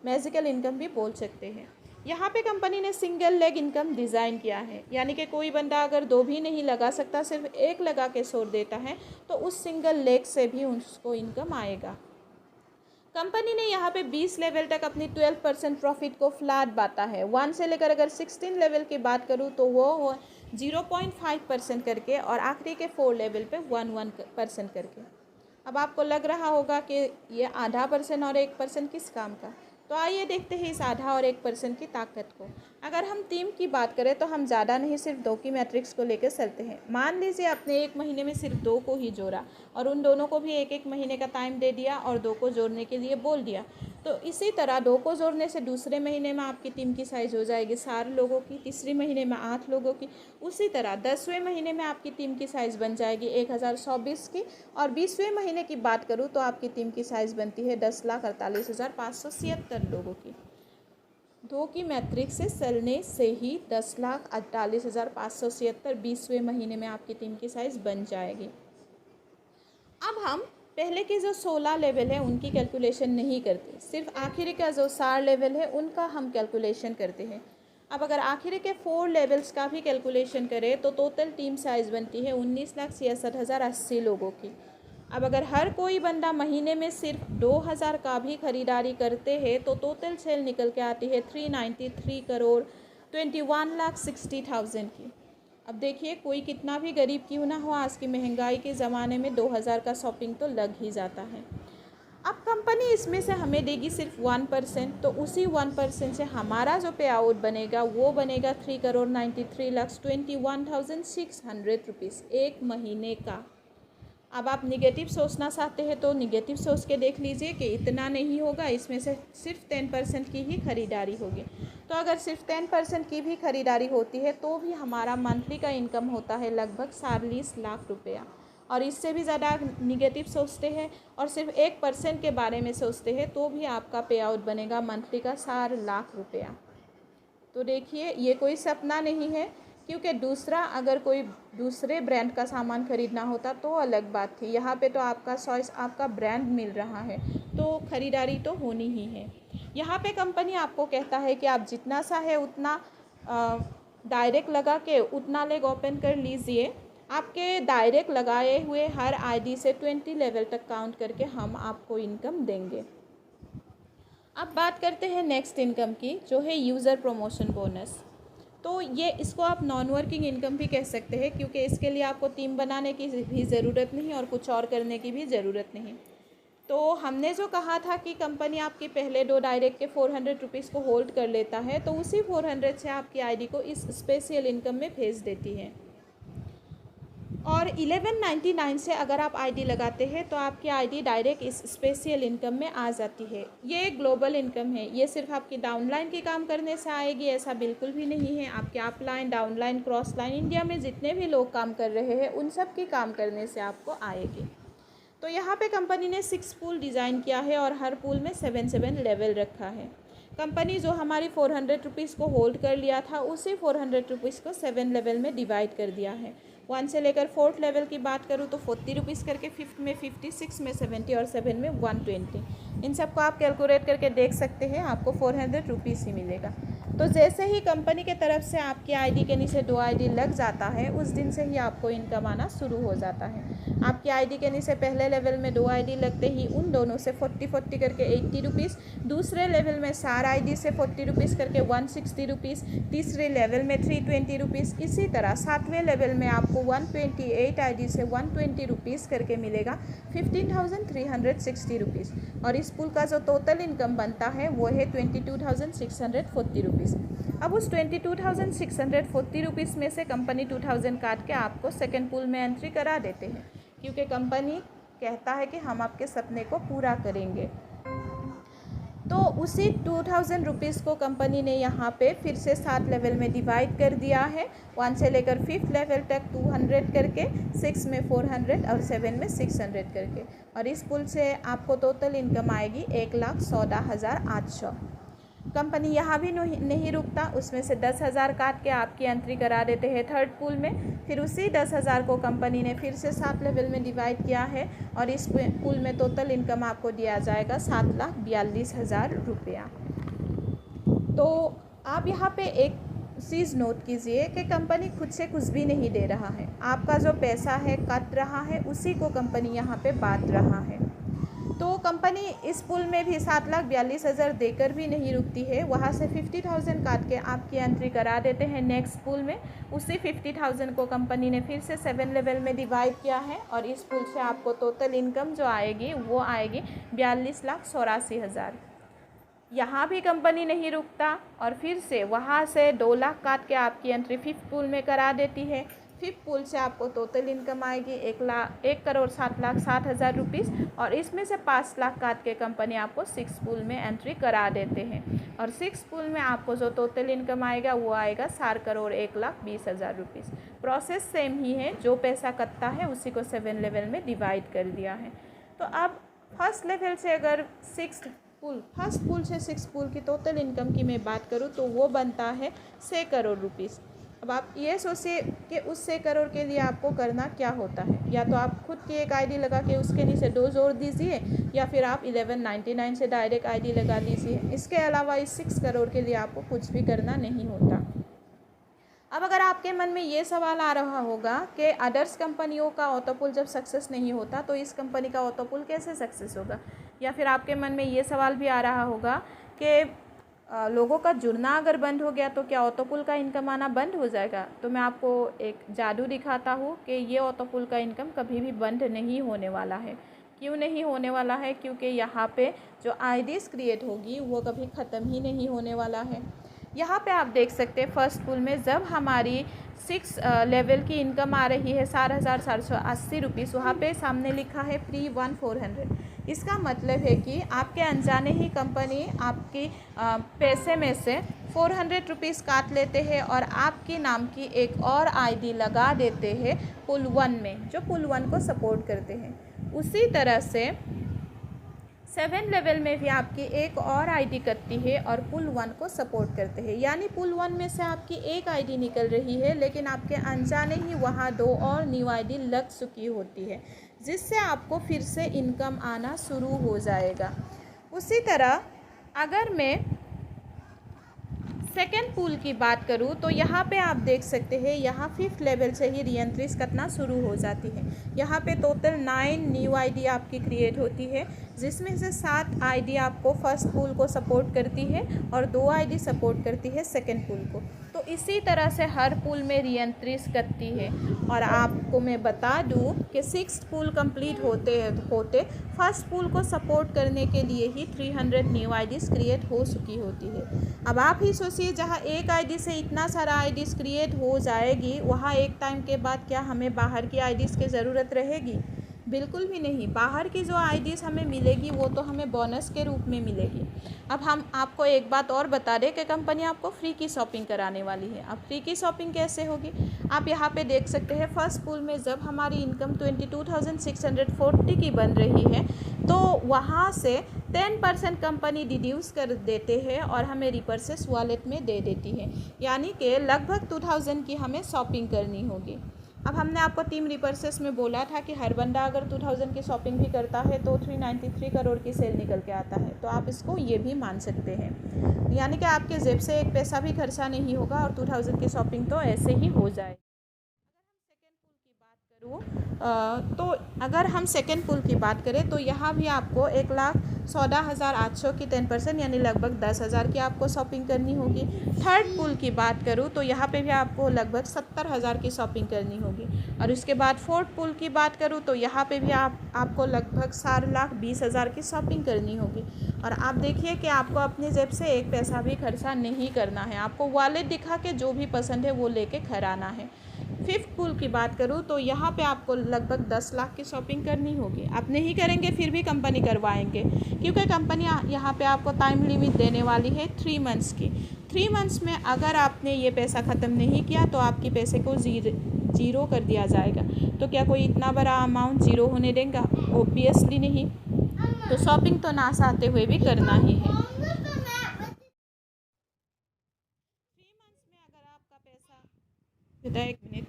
मैजिकल इनकम भी बोल सकते हैं। यहाँ पे कंपनी ने सिंगल लेग इनकम डिज़ाइन किया है, यानी कि कोई बंदा अगर 2 भी नहीं लगा सकता, सिर्फ 1 लगा के छोड़ देता है तो उस सिंगल लेग से भी उसको इनकम आएगा। कंपनी ने यहाँ पे 20 लेवल तक अपनी 12% प्रॉफिट को फ्लैट बांटा है। 1 से लेकर अगर 16 लेवल की बात करूँ तो वो 0.5% करके और आखिरी के 4 लेवल पे 1% करके। अब आपको लग रहा होगा कि ये आधा % और 1% किस काम का। तो आइए देखते हैं इस आधा और 1% की ताकत को। अगर हम टीम की बात करें तो हम ज़्यादा नहीं, सिर्फ 2 की मैट्रिक्स को लेकर चलते हैं। मान लीजिए आपने 1 महीने में सिर्फ 2 को ही जोड़ा और उन दोनों को भी 1-1 महीने का टाइम दे दिया और 2 को जोड़ने के लिए बोल दिया। तो इसी तरह 2 को जोड़ने से दूसरे महीने में आपकी टीम की साइज़ हो जाएगी 4 लोगों की, तीसरे महीने में 8 लोगों की। उसी तरह 10वें महीने में आपकी टीम की साइज़ बन जाएगी 1024 की। और 20वें महीने की बात करूँ तो आपकी टीम की साइज़ बनती है 10,48,576 लोगों की। 2 की मैट्रिक्स से चलने से ही 10,48,576 20वें महीने में आपकी टीम की साइज़ बन जाएगी। अब हम पहले के जो 16 लेवल है उनकी कैलकुलेशन नहीं करते, सिर्फ आखिरी का जो 4 लेवल है उनका हम कैलकुलेशन करते हैं। अब अगर आखिरी के 4 लेवल्स का भी कैलकुलेशन करें तो टोटल टीम साइज़ बनती है 19,66,080 लोगों की। अब अगर हर कोई बंदा महीने में सिर्फ 2,000 का भी खरीदारी करते हैं तो टोटल सेल निकल के आती है 393,21,60,000 की। अब देखिए कोई कितना भी गरीब क्यों ना हो, आज की महंगाई के ज़माने में 2,000 का शॉपिंग तो लग ही जाता है। अब कंपनी इसमें से हमें देगी सिर्फ 1%, तो उसी 1% से हमारा जो पे आउट बनेगा वो बनेगा 3,93,21,600 रुपीज़ 1 महीने का। अब आप निगेटिव सोचना चाहते हैं तो निगेटिव सोच के देख लीजिए कि इतना नहीं होगा, इसमें से सिर्फ 10% की ही खरीदारी होगी। तो अगर सिर्फ 10% की भी खरीदारी होती है तो भी हमारा मंथली का इनकम होता है लगभग 40 लाख रुपया। और इससे भी ज़्यादा निगेटिव सोचते हैं और सिर्फ 1% के बारे में सोचते हैं तो भी आपका पे आउट बनेगा मंथली का 4 लाख रुपया। तो देखिए ये कोई सपना नहीं है, क्योंकि दूसरा अगर कोई दूसरे ब्रांड का सामान खरीदना होता तो अलग बात थी। यहाँ पे तो आपका चॉइस, आपका ब्रांड मिल रहा है तो खरीदारी तो होनी ही है। यहाँ पे कंपनी आपको कहता है कि आप जितना चाहे उतना डायरेक्ट लगा के उतना लेग ओपन कर लीजिए। आपके डायरेक्ट लगाए हुए हर आईडी से 20 लेवल तक काउंट करके हम आपको इनकम देंगे। अब बात करते हैं नेक्स्ट इनकम की, जो है यूज़र प्रमोशन बोनस। तो ये इसको आप नॉन वर्किंग इनकम भी कह सकते हैं, क्योंकि इसके लिए आपको टीम बनाने की भी ज़रूरत नहीं और कुछ और करने की भी ज़रूरत नहीं। तो हमने जो कहा था कि कंपनी आपकी पहले 2 डायरेक्ट के 400 रुपीज़ को होल्ड कर लेता है, तो उसी 400 से आपकी आईडी को इस स्पेशल इनकम में भेज देती है। और 1199 से अगर आप आईडी लगाते हैं तो आपकी आईडी डायरेक्ट इस स्पेशल इनकम में आ जाती है। ये एक ग्लोबल इनकम है, ये सिर्फ आपकी डाउनलाइन की काम करने से आएगी ऐसा बिल्कुल भी नहीं है। आपके upline, downline, cross line, India में जितने भी लोग काम कर रहे हैं उन सब की काम करने से आपको आएगी। तो यहाँ पे कंपनी ने 6 पूल डिज़ाइन किया है और हर पूल में 7 लेवल रखा है। कंपनी जो हमारी 400 रुपीज़ को होल्ड कर लिया था उसी 400 रुपीज़ को 7 लेवल में डिवाइड कर दिया है। 1 से लेकर 4th लेवल की बात करूँ तो 40 रुपीज़ करके, 5th में 50, 6 में 70 और 7 में 120। इन सबको आप कैलकुलेट करके देख सकते हैं, आपको 400 रुपीज़ ही मिलेगा। तो जैसे ही कंपनी के तरफ से आपकी आईडी के नीचे 2 आईडी लग जाता है उस दिन से ही आपको इनकम आना शुरू हो जाता है। आपकी आईडी के नीचे पहले लेवल में 2 आईडी लगते ही उन दोनों से 40 करके 80 रुपीज़, दूसरे लेवल में 4 आईडी से 40 रुपीज़ करके 160 रुपीज़, तीसरे लेवल में 320 रुपीज़, इसी तरह 7वें लेवल में आपको 128 आईडी से 120 रुपीज़ करके मिलेगा 15,360 रुपीज़। और इस पुल का जो टोटल इनकम बनता है वो है 22,640 रुपीज़। अब उस 22,640 रुपीज़ में से कंपनी 2000 काट के आपको सेकेंड पूल में एंट्री करा देते हैं, क्योंकि कंपनी कहता है कि हम आपके सपने को पूरा करेंगे। तो उसी 2000 रुपीज़ को कंपनी ने यहाँ पे फिर से 7 लेवल में डिवाइड कर दिया है। 1 से लेकर 5th लेवल तक 200 करके, 6 में 400 और 7 में 600 करके। और इस पुल से आपको टोटल इनकम आएगी 1,14,800। कंपनी यहाँ भी नहीं रुकता, उसमें से 10,000 काट के आपकी एंट्री करा देते हैं 3rd पूल में। फिर उसी 10,000 को कंपनी ने फिर से 7 लेवल में डिवाइड किया है और इस पूल में टोटल इनकम आपको दिया जाएगा 7,42,000 रुपया। तो आप यहाँ पे एक चीज़ नोट कीजिए कि कंपनी खुद से कुछ भी नहीं दे रहा है, आपका जो पैसा है कट रहा है उसी को कंपनी यहाँ पे बांट रहा है। तो कंपनी इस पुल में भी 7,42,000 देकर भी नहीं रुकती है, वहाँ से 50,000 काट के आपकी एंट्री करा देते हैं नेक्स्ट पुल में। उसी 50,000 को कंपनी ने फिर से 7 लेवल में डिवाइड किया है और इस पुल से आपको टोटल इनकम जो आएगी वो आएगी 42,84,000। यहाँ भी कंपनी नहीं रुकता और फिर से वहाँ से 2 लाख काट के आपकी एंट्री 5th पूल में करा देती है। 5th पूल से आपको टोटल इनकम आएगी 1,07,60,000 रुपीज़ और इसमें से 5 लाख काट के कंपनी आपको 6th पूल में एंट्री करा देते हैं। और 6th पूल में आपको जो टोटल इनकम आएगा वो आएगा 4,01,20,000 रुपीज़। प्रोसेस सेम ही है, जो पैसा कटता है उसी को 7 लेवल में डिवाइड कर दिया है। तो अब फर्स्ट लेवल से अगर फर्स्ट पूल से 6th पूल की टोटल इनकम की मैं बात करूँ तो वो बनता है 6 करोड़ रुपीज़। अब आप ये सोचिए कि उस 6 करोड़ के लिए आपको करना क्या होता है, या तो आप खुद की एक आईडी लगा के उसके नीचे 2 जोड़ दीजिए या फिर आप 1199 से डायरेक्ट आईडी लगा लीजिए। इसके अलावा इस 6 करोड़ के लिए आपको कुछ भी करना नहीं होता। अब अगर आपके मन में ये सवाल आ रहा होगा कि अदर्स कंपनियों का ऑटोपुल जब सक्सेस नहीं होता तो इस कंपनी का ऑटोपुल कैसे सक्सेस होगा, या फिर आपके मन में ये सवाल भी आ रहा होगा कि लोगों का जुड़ना अगर बंद हो गया तो क्या ऑटोपुल का इनकम आना बंद हो जाएगा। तो मैं आपको एक जादू दिखाता हूँ कि ये ऑटोपुल का इनकम कभी भी बंद नहीं होने वाला है। क्यों नहीं होने वाला है? क्योंकि यहाँ पे जो आईडीज़ क्रिएट होगी वो कभी ख़त्म ही नहीं होने वाला है। यहाँ पे आप देख सकते हैं फर्स्ट पूल में जब हमारी 6 लेवल की इनकम आ रही है 4,480 रुपीज़, वहाँ पे सामने लिखा है प्री 1,400। इसका मतलब है कि आपके अनजाने ही कंपनी आपकी पैसे में से 400 रुपीज़ काट लेते हैं और आपके नाम की एक और आईडी लगा देते हैं पुल 1 में, जो पुल 1 को सपोर्ट करते हैं। उसी तरह से 7 लेवल में भी आपकी एक और आईडी करती है और पुल 1 को सपोर्ट करते हैं। यानी पुल 1 में से आपकी एक आईडी निकल रही है लेकिन आपके अनजाने ही वहाँ 2 और न्यू आईडी लग चुकी होती है, जिससे आपको फिर से इनकम आना शुरू हो जाएगा। उसी तरह अगर मैं सेकेंड पूल की बात करूँ तो यहाँ पे आप देख सकते हैं यहाँ 5th लेवल से ही रीएंट्रीज करना शुरू हो जाती है। यहाँ पे टोटल 9 न्यू आईडी आपकी क्रिएट होती है, जिसमें से 7 आईडी आपको फर्स्ट पूल को सपोर्ट करती है और 2 आईडी सपोर्ट करती है सेकेंड पूल को। तो इसी तरह से हर पूल में री-एंट्रीज करती है। और आपको मैं बता दूं कि 6th पूल कंप्लीट होते फर्स्ट पूल को सपोर्ट करने के लिए ही 300 न्यू आईडीज़ क्रिएट हो चुकी होती है। अब आप ही सोचिए, जहां एक आईडी से इतना सारा आईडीज़ क्रिएट हो जाएगी, वहां एक टाइम के बाद क्या हमें बाहर की आईडीज़ की ज़रूरत रहेगी? बिल्कुल भी नहीं। बाहर की जो आईडीज़ हमें मिलेगी वो तो हमें बोनस के रूप में मिलेगी। अब हम आपको एक बात और बता दें कि कंपनी आपको फ्री की शॉपिंग कराने वाली है। अब फ्री की शॉपिंग कैसे होगी? आप यहाँ पे देख सकते हैं, फर्स्ट पूल में जब हमारी इनकम 22,640 की बन रही है तो वहाँ से 10% कंपनी डिड्यूस कर देते हैं और हमें रिपर्सेस वॉलेट में दे देती है। यानी कि लगभग 2000 की हमें शॉपिंग करनी होगी। अब हमने आपको टीम रिपर्सेस में बोला था कि हर बंदा अगर 2000 की शॉपिंग भी करता है तो 393 करोड़ की सेल निकल के आता है। तो आप इसको ये भी मान सकते हैं, यानी कि आपके जेब से एक पैसा भी खर्चा नहीं होगा और 2000 की शॉपिंग तो ऐसे ही हो जाए। तो अगर हम सेकेंड पूल की बात करें तो यहाँ भी आपको 1,14,800 की 10% यानी लगभग 10,000 की आपको शॉपिंग करनी होगी। थर्ड पूल की बात करूँ तो यहाँ पे भी आपको लगभग 70,000 की शॉपिंग करनी होगी। और इसके बाद फोर्थ पूल की बात करूँ तो यहाँ पे भी आपको लगभग 4,20,000 की शॉपिंग करनी होगी। और आप देखिए कि आपको अपनी जेब से एक पैसा भी खर्चा नहीं करना है, आपको वॉलेट दिखा के जो भी पसंद है वो लेके घर आना है। फिफ्थ पूल की बात करूँ तो यहाँ पे आपको लगभग 10 लाख की शॉपिंग करनी होगी। आप नहीं करेंगे फिर भी कंपनी करवाएंगे, क्योंकि कंपनी यहाँ पे आपको टाइम लिमिट देने वाली है 3 मंथ्स की। 3 मंथ्स में अगर आपने ये पैसा ख़त्म नहीं किया तो आपके पैसे को ज़ीरो कर दिया जाएगा। तो क्या कोई इतना बड़ा अमाउंट ज़ीरो होने देगा? ऑब्वियसली नहीं। तो शॉपिंग तो ना चाहते हुए भी करना ही है। 3 मंथ्स में अगर आपका पैसा, एक मिनट,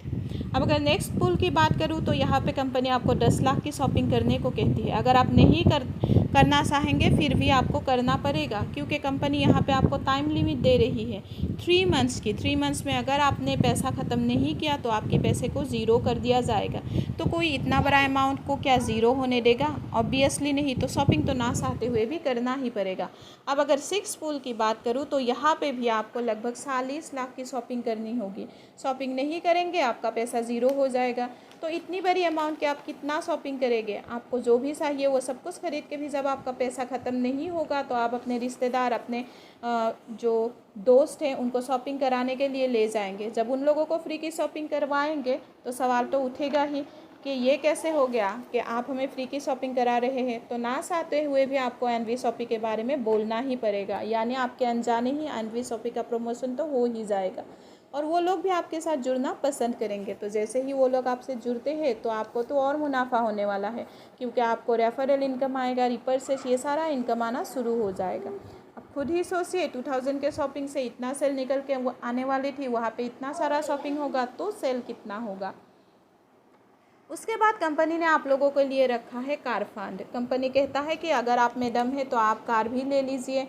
अब अगर नेक्स्ट पूल की बात करूँ तो यहाँ पे कंपनी आपको 10 लाख की शॉपिंग करने को कहती है। अगर आप नहीं करना चाहेंगे फिर भी आपको करना पड़ेगा, क्योंकि कंपनी यहाँ पे आपको टाइम लिमिट दे रही है 3 मंथ्स की। 3 मंथ्स में अगर आपने पैसा ख़त्म नहीं किया तो आपके पैसे को ज़ीरो कर दिया जाएगा। तो कोई इतना बड़ा अमाउंट को क्या ज़ीरो होने देगा? ऑब्वियसली नहीं। तो शॉपिंग तो ना चाहते हुए भी करना ही पड़ेगा। अब अगर 6 पूल की बात करूँ तो यहाँ पे भी आपको लगभग 40 लाख की शॉपिंग करनी होगी। शॉपिंग नहीं करेंगे आपका पैसा ज़ीरो हो जाएगा। तो इतनी बड़ी अमाउंट के आप कितना शॉपिंग करेंगे? आपको जो भी चाहिए वो सब कुछ खरीद के भी जब आपका पैसा ख़त्म नहीं होगा तो आप अपने रिश्तेदार, अपने जो दोस्त हैं उनको शॉपिंग कराने के लिए ले जाएंगे। जब उन लोगों को फ्री की शॉपिंग करवाएंगे तो सवाल तो उठेगा ही कि ये कैसे हो गया कि आप हमें फ्री की शॉपिंग करा रहे हैं। तो ना चाहते हुए भी आपको एनवी शॉपिंग के बारे में बोलना ही पड़ेगा, यानी आपके अनजाने ही एनवी शॉपिंग का प्रमोशन तो हो ही जाएगा और वो लोग भी आपके साथ जुड़ना पसंद करेंगे। तो जैसे ही वो लोग आपसे जुड़ते हैं तो आपको तो और मुनाफा होने वाला है, क्योंकि आपको रेफरल इनकम आएगा, रिपर से ये सारा इनकम आना शुरू हो जाएगा। अब खुद ही सोचिए, 2000 के शॉपिंग से इतना सेल निकल के वो आने वाली थी, वहाँ पे इतना सारा शॉपिंग होगा तो सेल कितना होगा। उसके बाद कंपनी ने आप लोगों के लिए रखा है कार फंड। कंपनी कहता है कि अगर आप में दम है तो आप कार भी ले लीजिए।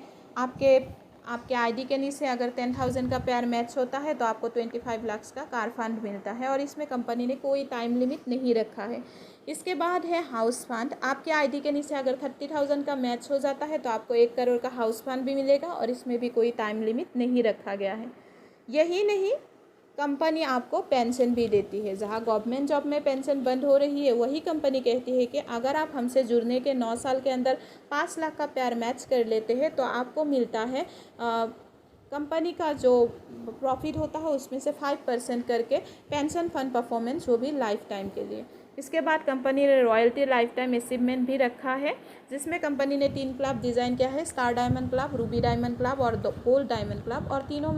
आपके आईडी के नीचे अगर 10,000 का पेयर मैच होता है तो आपको 25 लाख का कार फंड मिलता है और इसमें कंपनी ने कोई टाइम लिमिट नहीं रखा है। इसके बाद है हाउस फंड। आपके आईडी के नीचे अगर 30,000 का मैच हो जाता है तो आपको 1 करोड़ का हाउस फंड भी मिलेगा और इसमें भी कोई टाइम लिमिट नहीं रखा गया है। यही नहीं, कंपनी आपको पेंशन भी देती है। जहां गवर्नमेंट जॉब में पेंशन बंद हो रही है, वही कंपनी कहती है कि अगर आप हमसे जुड़ने के 9 साल के अंदर 5 लाख का पेयर मैच कर लेते हैं तो आपको मिलता है कंपनी का जो प्रॉफिट होता है उसमें से 5% करके पेंशन फंड परफॉर्मेंस, वो भी लाइफ टाइम के लिए। इसके बाद कंपनी ने रॉयल्टी लाइफ टाइम अचीवमेंट भी रखा है, जिसमें कंपनी ने 3 क्लब डिज़ाइन किया है, star diamond club, Ruby diamond club और गोल्ड डायमंड क्लब। और तीनों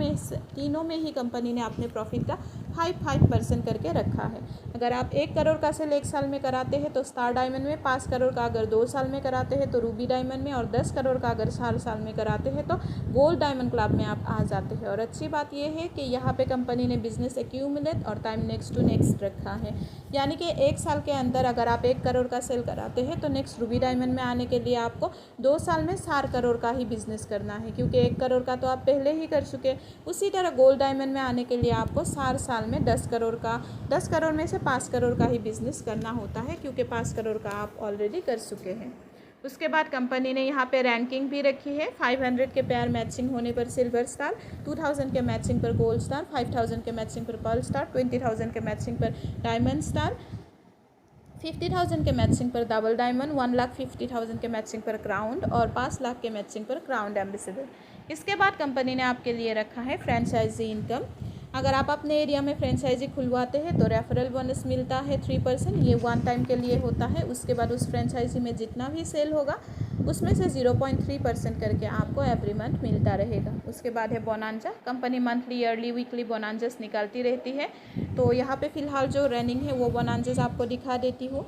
में ही कंपनी ने अपने प्रॉफिट का 5% करके रखा है। अगर आप 1 करोड़ का सेल 1 साल में कराते हैं तो स्टार डायमंड में, 5 करोड़ का अगर 2 साल में कराते हैं तो रूबी डायमंड में, और 10 करोड़ का अगर 4 साल में कराते हैं तो गोल्ड डायमंड क्लब में आप आ जाते हैं। और अच्छी बात यह है कि यहाँ पे कंपनी ने बिजनेस एक्यूमुलेट और टाइम नेक्स्ट टू नेक्स्ट रखा है, यानी कि 1 साल के अंदर अगर आप 1 करोड़ का सेल कराते हैं तो नेक्स्ट रूबी डायमंड में आने के लिए आपको 2 साल में 4 करोड़ का ही बिजनेस करना है, क्योंकि 1 करोड़ का तो आप पहले ही कर चुके। उसी तरह गोल्ड डायमंड में आने के लिए आपको 4 साल में 10 करोड़ में से 5 करोड़ का ही बिजनेस करना होता है, क्योंकि 5 करोड़ का आप ऑलरेडी कर चुके हैं। उसके बाद कंपनी ने यहाँ पे रैंकिंग भी रखी है। 500 के पेयर मैचिंग होने पर सिल्वर स्टार, 2000 के मैचिंग पर गोल्ड स्टार, 5000 के मैचिंग पर पर्ल स्टार, 20,000 के मैचिंग पर डायमंड स्टार, 50,000 के मैचिंग पर डबल डायमंड, 1,50,000 के मैचिंग पर क्राउन और 5 लाख के मैचिंग पर क्राउन एम्बेसडर। इसके बाद कंपनी ने आपके लिए रखा है फ्रेंचाइजी इनकम। अगर आप अपने एरिया में फ्रेंचाइजी खुलवाते हैं तो रेफरल बोनस मिलता है 3%। ये 1 टाइम के लिए होता है। उसके बाद उस फ्रेंचाइजी में जितना भी सेल होगा उसमें से 0.3% करके आपको एवरी मंथ मिलता रहेगा। उसके बाद है bonanza. Company monthly, yearly, weekly bonanzas निकालती रहती है। तो यहाँ पे फ़िलहाल जो रनिंग है वो बोनांजस आपको दिखा देती हूँ।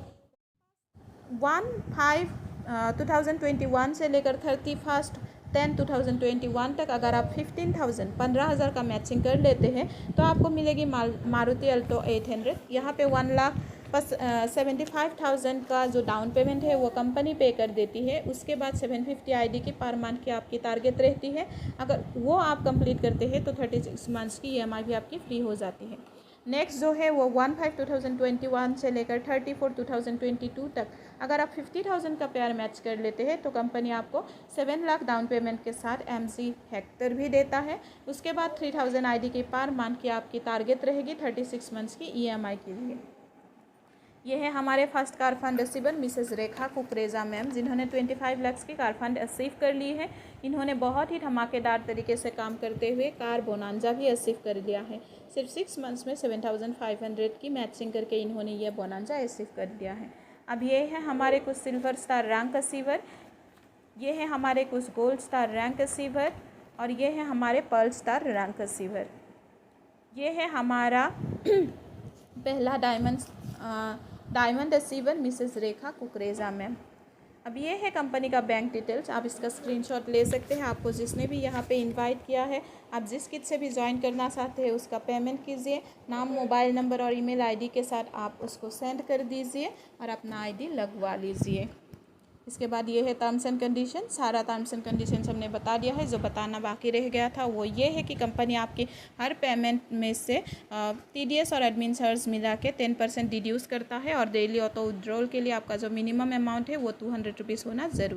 1/5/2021 से लेकर 31/10/2021 तक अगर आप 15,000 का मैचिंग कर लेते हैं तो आपको मिलेगी मारुति अल्टो 800। यहाँ पे 1,75,000 का जो डाउन पेमेंट है वो कंपनी पे कर देती है। उसके बाद 750 आईडी की पर मंथ की आपकी टारगेट रहती है। अगर वो आप कंप्लीट करते हैं तो 36 मंथ्स की EMI भी आपकी फ्री हो जाती है। नेक्स्ट जो है वो 1/5/2021 से लेकर 30/4/2022 तक अगर आप 50,000 का पेयर मैच कर लेते हैं तो कंपनी आपको 7 लाख डाउन पेमेंट के साथ MC हेक्टर भी देता है। उसके बाद 3,000 आईडी की पर मंथ की आपकी टारगेट रहेगी 36 मंथ्स की EMI के लिए। ये है हमारे first car fund receiver Mrs Rekha Kukreja ma'am, जिन्होंने 25 लाख की कार फंड अचीव कर ली है। इन्होंने बहुत ही धमाकेदार तरीके से काम करते हुए कार बोनांजा भी अचीव कर लिया है। सिर्फ 6 मंथ्स में 7,500 की मैचिंग करके इन्होंने ये बोनांजा अचीव कर लिया है। अब ये है हमारे कुछ सिल्वर स्टार रैंक अचीवर, ये है हमारे कुछ गोल्ड स्टार रैंक अचीवर और ये है हमारे पर्ल स्टार रैंक अचीवर। ये है हमारा पहला diamond achiever Mrs Rekha Kukreja ma'am. अब ये है कंपनी का बैंक डिटेल्स, आप इसका स्क्रीनशॉट ले सकते हैं। आपको जिसने भी यहाँ पे इनवाइट किया है, आप जिस किट से भी ज्वाइन करना चाहते हैं उसका पेमेंट कीजिए। नाम, मोबाइल नंबर और ईमेल आईडी के साथ आप उसको सेंड कर दीजिए और अपना आईडी लगवा लीजिए। इसके बाद ये है टर्म्स एंड कंडीशन। सारा टर्म्स एंड कंडीशंस हमने बता दिया है। जो बताना बाकी रह गया था वो ये है कि कंपनी आपकी हर पेमेंट में से TDS और एडमिन चार्ज मिला के 10% डिड्यूस करता है और डेली ऑटो विड्रॉल के लिए आपका जो मिनिमम अमाउंट है वो 200 रुपीज़ होना ज़रूरी।